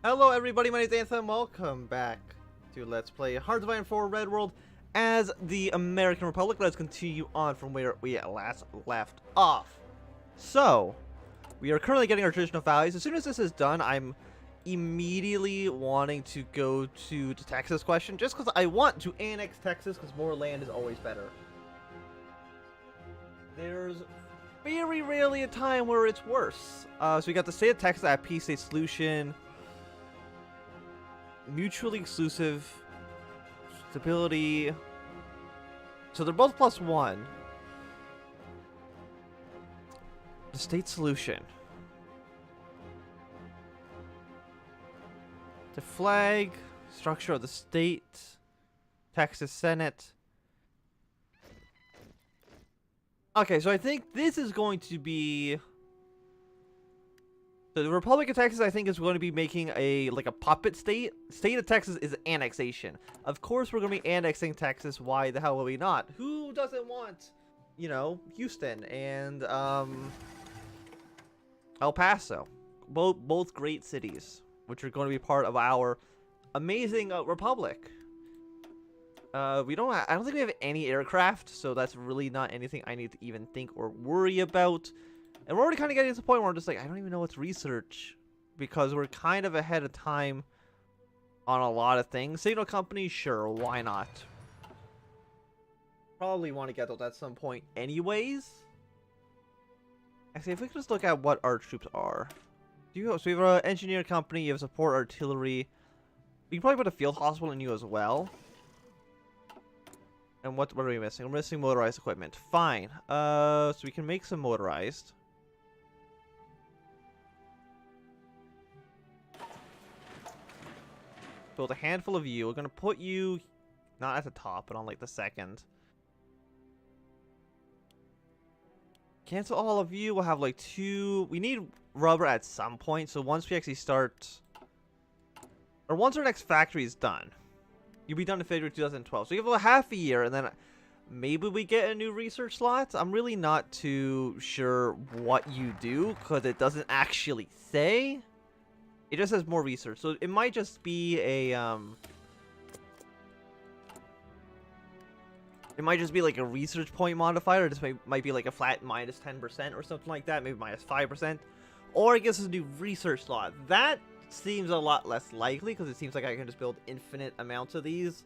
Hello everybody, my name is Anthem. Welcome back to Let's Play Hearts of Iron 4 Red World as the American Republic. Let's continue on from where we last left off. So, we are currently getting our traditional values. As soon as this is done, I'm immediately wanting to go to the Texas question, just because I want to annex Texas, because more land is always better. There's very rarely a time where it's worse. So we got the state of Texas at peace, state solution, mutually exclusive, stability. So they're both +1. The state solution. The flag, structure of the state, Texas Senate. Okay, so I think this is going to be... The Republic of Texas, I think, is going to be making a puppet state. State of Texas is annexation. Of course, we're going to be annexing Texas. Why the hell would we not? Who doesn't want, you know, Houston and El Paso? Both great cities, which are going to be part of our amazing republic. I don't think we have any aircraft, so that's really not anything I need to even think or worry about. And we're already kind of getting to the point where I'm just like, I don't even know what's research, because we're kind of ahead of time on a lot of things. Signal company, sure, why not? Probably want to get those at some point anyways. Actually, if we could just look at what our troops are. So we have an engineer company, you have support artillery. We can probably put a field hospital in you as well. And what are we missing? We're missing motorized equipment. Fine. So we can make some motorized. Build a handful of you. We're going to put you not at the top, but on like the second. Cancel all of you. We'll have like 2. We need rubber at some point. So once we actually start, or once our next factory is done, you'll be done in February 2012. So you have a half a year, and then maybe we get a new research slot. I'm really not too sure what you do, because it doesn't actually say. It just says more research, so it might just be a it might just be like a research point modifier. It just might be like a flat minus 10% or something like that, maybe minus 5%, or it gives us a new research slot. That seems a lot less likely, because it seems like I can just build infinite amounts of these.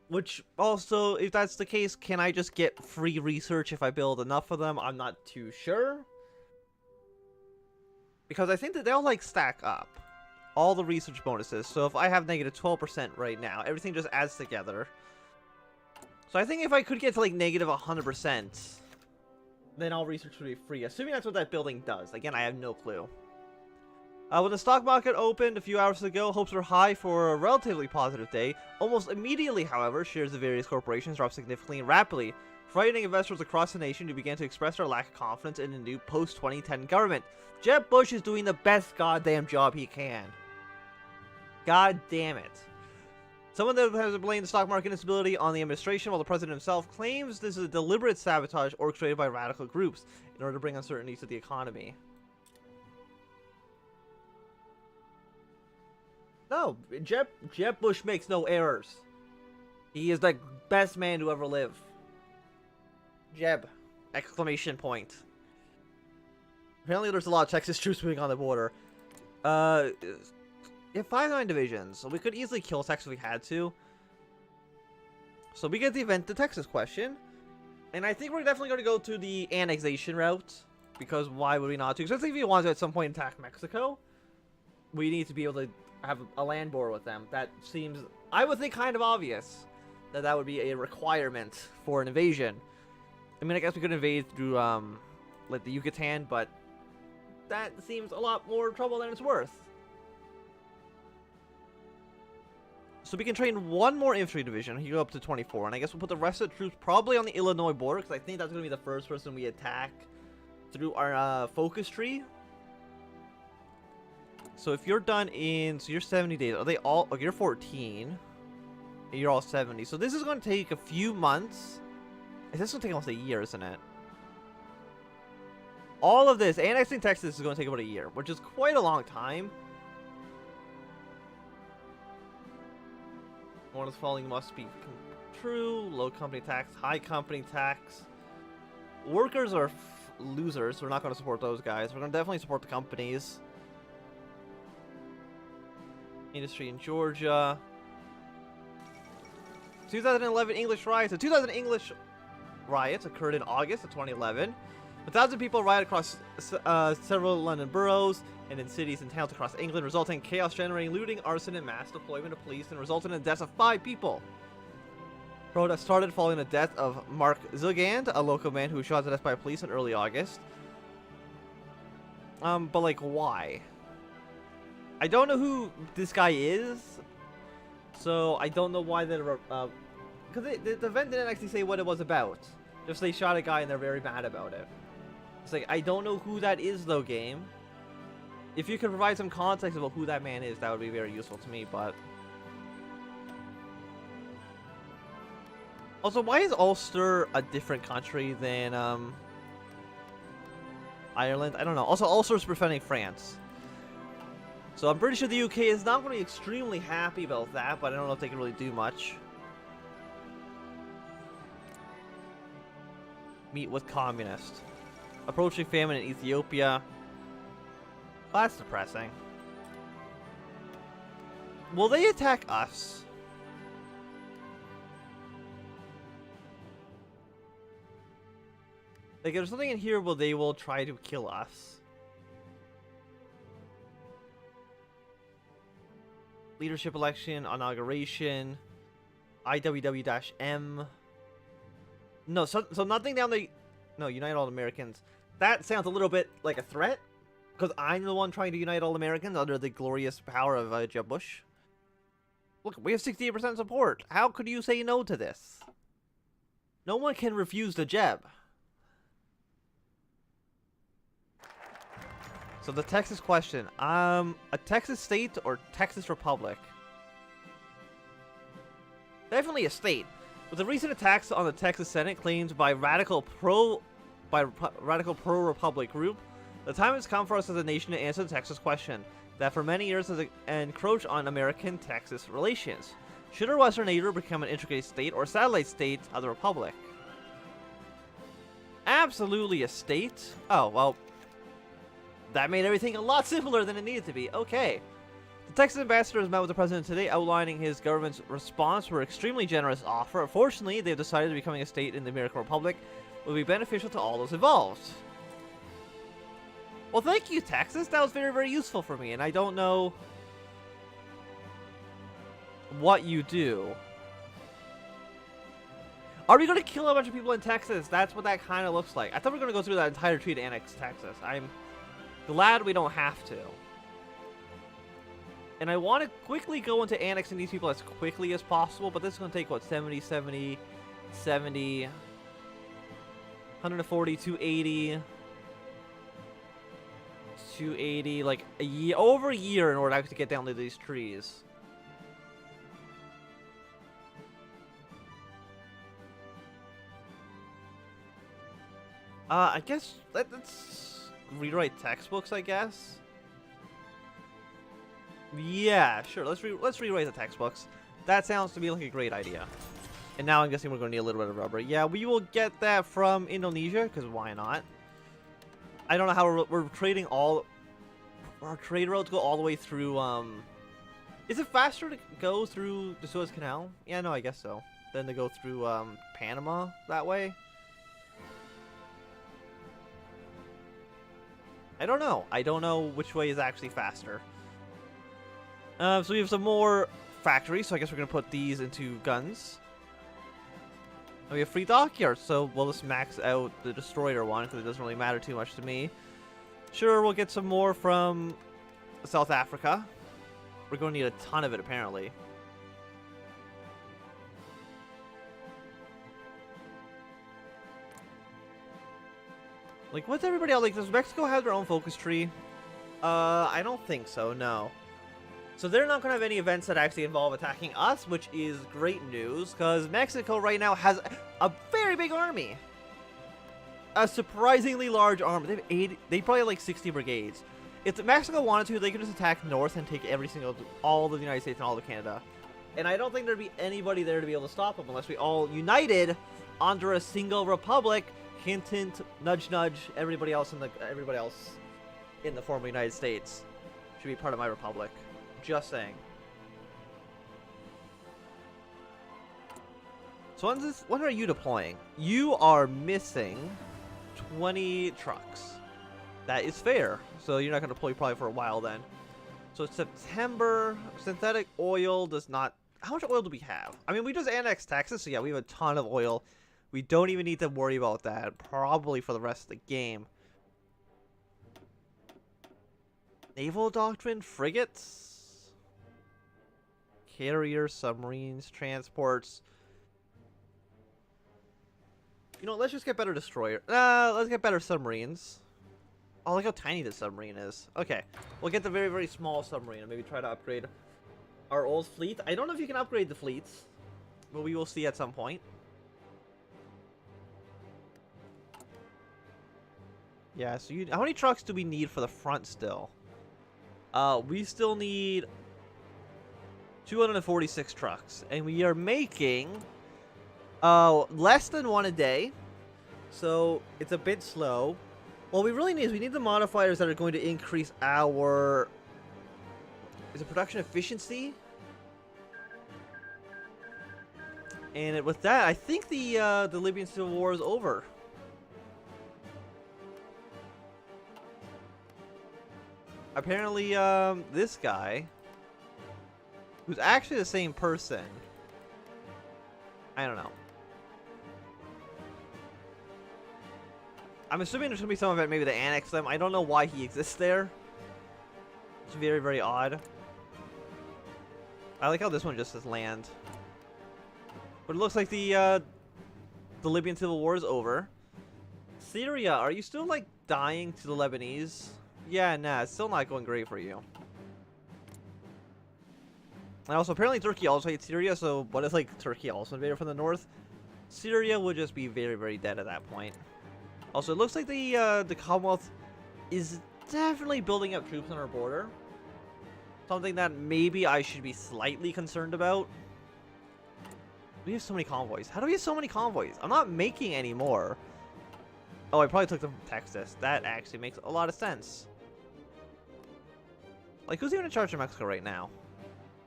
Which also, if that's the case, can I just get free research if I build enough of them? I'm not too sure. Because I think that they'll like stack up all the research bonuses. So if I have negative 12% right now, everything just adds together. So I think if I could get to like negative 100%, then all research would be free. Assuming that's what that building does. Again, I have no clue. When the stock market opened a few hours ago, hopes were high for a relatively positive day. Almost immediately, however, shares of various corporations dropped significantly and rapidly, frightening investors across the nation who began to express their lack of confidence in the new post-2010 government. Jeb Bush is doing the best goddamn job he can. God damn it. Someone that has blamed the stock market instability on the administration, while the president himself claims this is a deliberate sabotage orchestrated by radical groups in order to bring uncertainty to the economy. No, Jeb Bush makes no errors. He is the best man to ever live. Jeb! Exclamation point. Apparently there's a lot of Texas troops moving on the border. You have 5 divisions, so we could easily kill Texas if we had to. So we get the Texas question. And I think we're definitely going to go to the annexation route. Because why would we not do? Especially if we want to at some point attack Mexico. We need to be able to have a land border with them. That seems, I would think, kind of obvious. That would be a requirement for an invasion. I mean, I guess we could invade through, like, the Yucatan, but that seems a lot more trouble than it's worth. So we can train 1 more infantry division. You go up to 24, and I guess we'll put the rest of the troops probably on the Illinois border, because I think that's going to be the first person we attack through our focus tree. So if you're done in, so you're 70 days, are they all, okay, you're 14, and you're all 70. So this is going to take a few months. This will take almost a year, isn't it? All of this, annexing Texas is going to take about a year, which is quite a long time. One of the following must be true. Low company tax, high company tax. Workers are losers. We're not going to support those guys. We're going to definitely support the companies. Industry in Georgia. 2011 English riots. The 2000 English riots occurred in August of 2011. 1,000 people rioted across several London boroughs and in cities and towns across England, resulting in chaos, generating looting, arson, and mass deployment of police, and resulting in the deaths of 5 people. Protests started following the death of Mark Zugand, a local man who was shot to death by police in early August. But like, why? I don't know who this guy is, so I don't know why they're, because the event didn't actually say what it was about. Just they shot a guy and they're very mad about it. It's like, I don't know who that is though, game. If you could provide some context about who that man is, that would be very useful to me, but... Also, why is Ulster a different country than, Ireland? I don't know. Also, Ulster is preventing France. So I'm pretty sure the UK is not going to be extremely happy about that, but I don't know if they can really do much. Meet with communist. Approaching famine in Ethiopia. Well, that's depressing. Will they attack us? Like, there's something in here where they will try to kill us. Leadership election, inauguration, IWW-M. No, so nothing down the... No, unite all Americans. That sounds a little bit like a threat. Because I'm the one trying to unite all Americans under the glorious power of Jeb Bush. Look, we have 68% support. How could you say no to this? No one can refuse the Jeb. So the Texas question. A Texas state or Texas Republic? Definitely a state. With the recent attacks on the Texas Senate claimed by radical pro-Republic group, the time has come for us as a nation to answer the Texas question that for many years has encroached on American-Texas relations. Should our western neighbor become an integrated state or satellite state of the Republic? Absolutely a state. Oh, well, that made everything a lot simpler than it needed to be. Okay. The Texas ambassador has met with the president today, outlining his government's response to her extremely generous offer. Unfortunately, they've decided that becoming a state in the American Republic will be beneficial to all those involved. Well, thank you, Texas. That was very, very useful for me, and I don't know what you do. Are we going to kill a bunch of people in Texas? That's what that kind of looks like. I thought we were going to go through that entire tree to annex Texas. I'm glad we don't have to. And I want to quickly go into annexing these people as quickly as possible, but this is going to take, what, 70, 140, 280, 280, like a year, over a year in order to actually get down to these trees. I guess let's rewrite textbooks, I guess. Yeah, sure. Let's rewrite the textbooks. That sounds to me like a great idea. And now I'm guessing we're going to need a little bit of rubber. Yeah, we will get that from Indonesia, because why not? I don't know how we're trading all... Our trade routes go all the way through, Is it faster to go through the Suez Canal? Yeah, no, I guess so. Than to go through, Panama that way? I don't know. I don't know which way is actually faster. So we have some more factories, so I guess we're going to put these into guns. And we have free dockyards, so we'll just max out the destroyer one, because it doesn't really matter too much to me. Sure, we'll get some more from South Africa. We're going to need a ton of it, apparently. Like, what's everybody else? Like, does Mexico have their own focus tree? I don't think so, no. So they're not going to have any events that actually involve attacking us, which is great news, because Mexico right now has a very big army. A surprisingly large army. They have 80, they probably have like 60 brigades. If Mexico wanted to, they could just attack north and take all of the United States and all of Canada. And I don't think there'd be anybody there to be able to stop him unless we all united under a single republic. Hint, hint, nudge, nudge. Everybody else in the former United States should be part of my republic. Just saying. So when are you deploying? You are missing 20 trucks. That is fair. So you're not going to deploy probably for a while then. So September, synthetic oil does not... How much oil do we have? I mean, we just annexed Texas, so yeah, we have a ton of oil. We don't even need to worry about that, probably for the rest of the game. Naval doctrine, frigates, carriers, submarines, transports. You know, let's just get better destroyer. Let's get better submarines. Oh, look how tiny this submarine is. Okay, we'll get the very, very small submarine and maybe try to upgrade our old fleet. I don't know if you can upgrade the fleets, but we will see at some point. Yeah, so how many trucks do we need for the front still? We still need 246 trucks, and we are making less than one a day, so it's a bit slow. What we really need is we need the modifiers that are going to increase our... Is it production efficiency? And with that, I think the Libyan Civil War is over. Apparently, this guy, who's actually the same person, I don't know. I'm assuming there's going to be some of it, maybe to annex them. I don't know why he exists there. It's very, very odd. I like how this one just says land. But it looks like the Libyan Civil War is over. Syria, are you still, like, dying to the Lebanese? Yeah, nah, it's still not going great for you. And also, apparently Turkey also hates Syria, so what if, like, Turkey also invaded from the north? Syria would just be very, very dead at that point. Also, it looks like the Commonwealth is definitely building up troops on our border. Something that maybe I should be slightly concerned about. We have so many convoys. How do we have so many convoys? I'm not making any more. Oh, I probably took them from Texas. That actually makes a lot of sense. Like, who's even in charge of Mexico right now?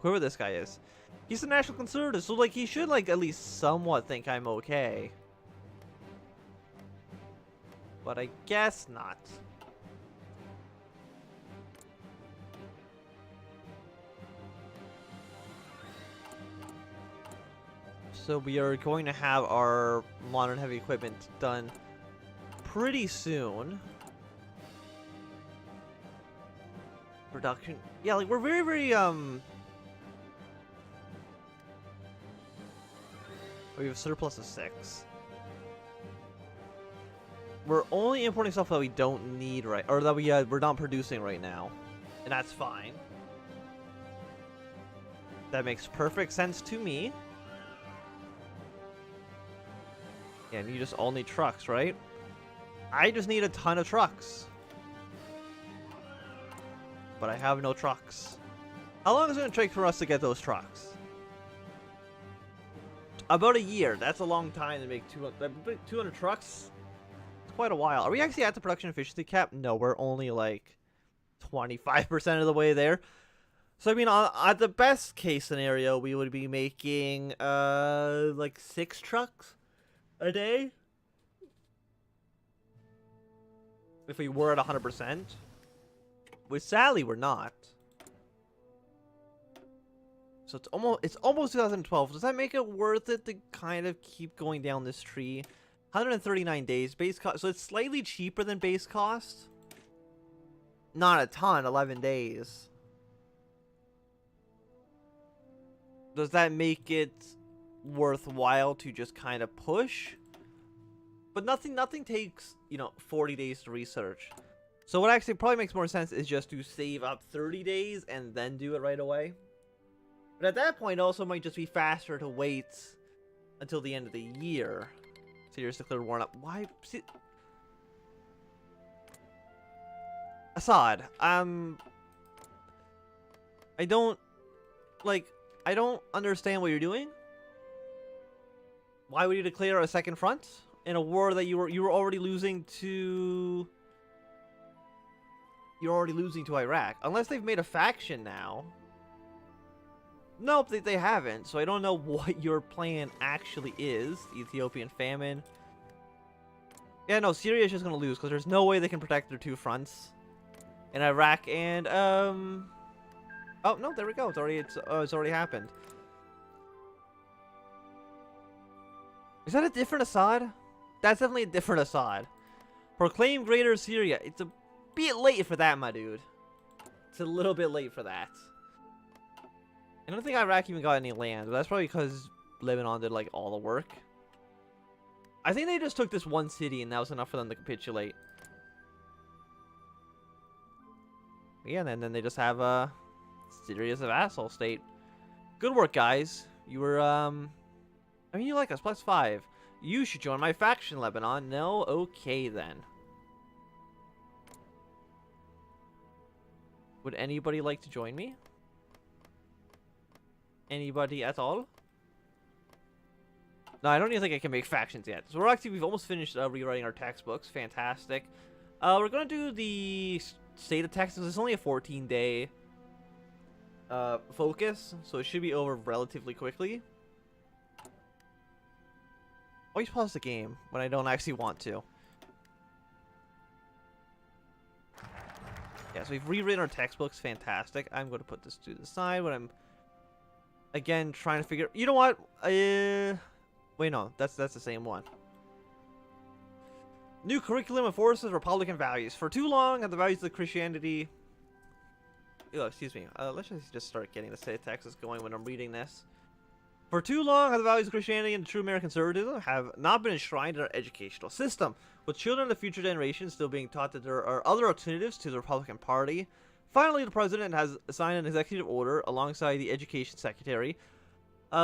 Whoever this guy is. He's a national conservative, so, like, he should, like, at least somewhat think I'm okay. But I guess not. So we are going to have our modern heavy equipment done pretty soon. Production. Yeah, like, we're very, very, we have a surplus of 6. We're only importing stuff that we don't need or that we're not producing right now. And that's fine. That makes perfect sense to me. Yeah, and you just all need trucks, right? I just need a ton of trucks. But I have no trucks. How long is it going to take for us to get those trucks? About a year. That's a long time to make 200 trucks. It's quite a while. Are we actually at the production efficiency cap? No, we're only like 25% of the way there. So, I mean, at the best case scenario, we would be making, like 6 trucks a day. If we were at 100%. Which, sadly, we're not. So it's almost 2012. Does that make it worth it to kind of keep going down this tree? 139 days base cost. So it's slightly cheaper than base cost. Not a ton. 11 days. Does that make it worthwhile to just kind of push? But nothing takes, you know, 40 days to research. So what actually probably makes more sense is just to save up 30 days and then do it right away. But at that point, it also might just be faster to wait until the end of the year. Serious declared war up. Why? See, Assad. I don't like. I don't understand what you're doing. Why would you declare a second front in a war that you were already losing to? You're already losing to Iraq, unless they've made a faction now. Nope, they haven't. So I don't know what your plan actually is. Ethiopian famine. Yeah, no, Syria is just gonna lose because there's no way they can protect their two fronts in Iraq and Oh no, there we go. It's already happened. Is that a different Assad? That's definitely a different Assad. Proclaim Greater Syria. It's a bit late for that, my dude. It's a little bit late for that. I don't think Iraq even got any land, but that's probably because Lebanon did like all the work. I think they just took this one city and that was enough for them to capitulate. Yeah, and then they just have Syria as a vassal state. Good work, guys. You were I mean, you like us, +5. You should join my faction, Lebanon. No? Okay, then. Would anybody like to join me? Anybody at all? No, I don't even think I can make factions yet. So we've almost finished rewriting our textbooks. Fantastic. We're going to do the state of Texas. It's only a 14-day focus, so it should be over relatively quickly. Always pause the game when I don't actually want to. Yeah, so we've rewritten our textbooks. Fantastic. I'm going to put this to the side when I'm, again, trying to figure... You know what? Wait, no. That's the same one. New curriculum enforces Republican values. For too long, the values of Christianity... Oh, excuse me. Let's just start getting the state of Texas going when I'm reading this. For too long, the values of Christianity and true American conservatism have not been enshrined in our educational system, with children of the future generations still being taught that there are other alternatives to the Republican Party. Finally, the president has signed an executive order alongside the education secretary,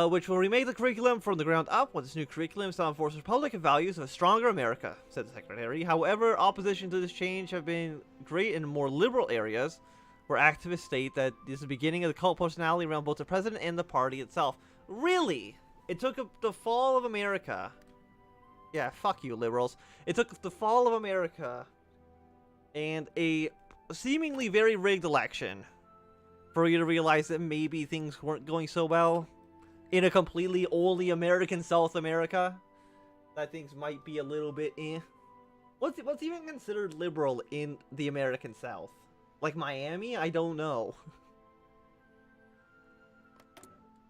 which will remake the curriculum from the ground up. With this new curriculum, shall enforce Republican values of a stronger America, said the secretary. However, opposition to this change have been great in more liberal areas, where activists state that this is the beginning of the cult personality around both the president and the party itself. Really? It took the fall of America. Yeah, fuck you, liberals. It took the fall of America and a seemingly very rigged election for you to realize that maybe things weren't going so well in a completely only American South America. That things might be a little bit eh. What's even considered liberal in the American South? Like Miami? I don't know.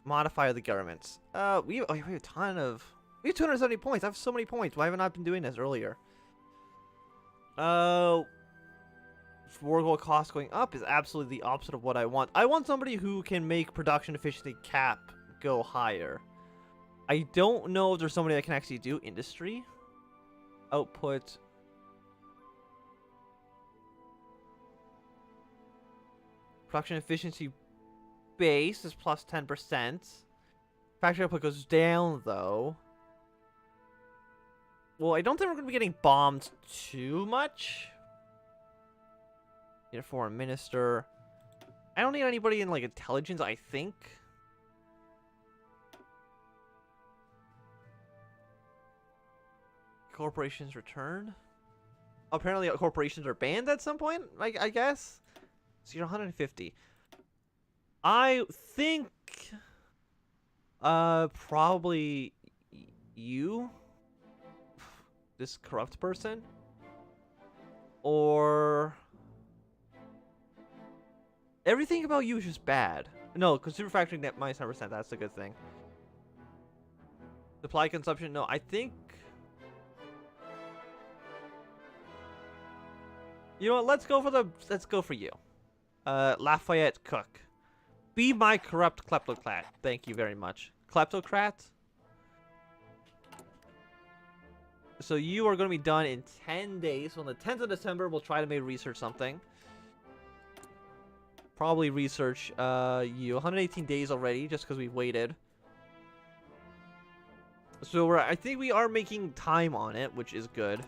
Modify the governments. We have a ton of... We have 270 points. I have so many points. Why haven't I been doing this earlier? War goal cost going up is absolutely the opposite of what I want. I want somebody who can make production efficiency cap go higher. I don't know if there's somebody that can actually do industry. Output. Production efficiency base is plus 10%. Factory output goes down, though. Well, I don't think we're going to be getting bombed too much. Need a foreign minister. I don't need anybody in, like, intelligence, I think. Corporations return. Apparently, corporations are banned at some point, I guess. So you're 150. I think probably you, this corrupt person, or everything about you is just bad. No, consumer factoring net minus 10%. That's a good thing. Supply consumption. No, I think. You know what? Let's go for you. Lafayette Cook. Be my corrupt kleptocrat. Thank you very much. Kleptocrat? So you are going to be done in 10 days. So on the 10th of December, we'll try to maybe research something. Probably research you. 118 days already, just because we've waited. So I think we are making time on it, which is good.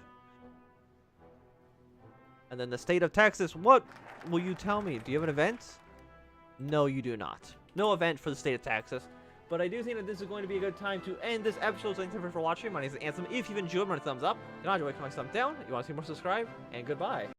And then the state of Texas. What will you tell me? Do you have an event? No, you do not. No event for the state of Texas. But I do think that this is going to be a good time to end this episode. So thanks everyone for watching. My name is Anthem. If you've enjoyed, run a thumbs up. If you not enjoy, comment thumbs down. If you want to see more, subscribe. And goodbye.